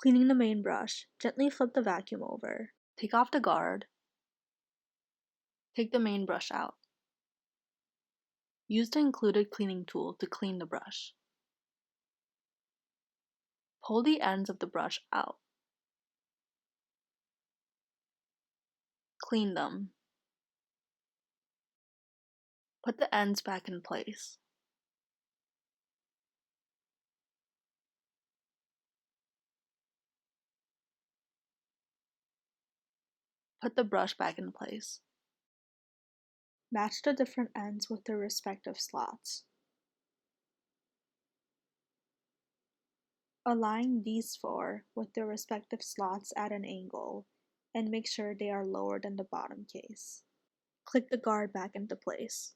Cleaning the main brush, gently flip the vacuum over. Take off the guard. Take the main brush out. Use the included cleaning tool to clean the brush. Pull the ends of the brush out. Clean them. Put the ends back in place. Put the brush back in place. Match the different ends with their respective slots. Align these four with their respective slots at an angle, and make sure they are lower than the bottom case. Click the guard back into place.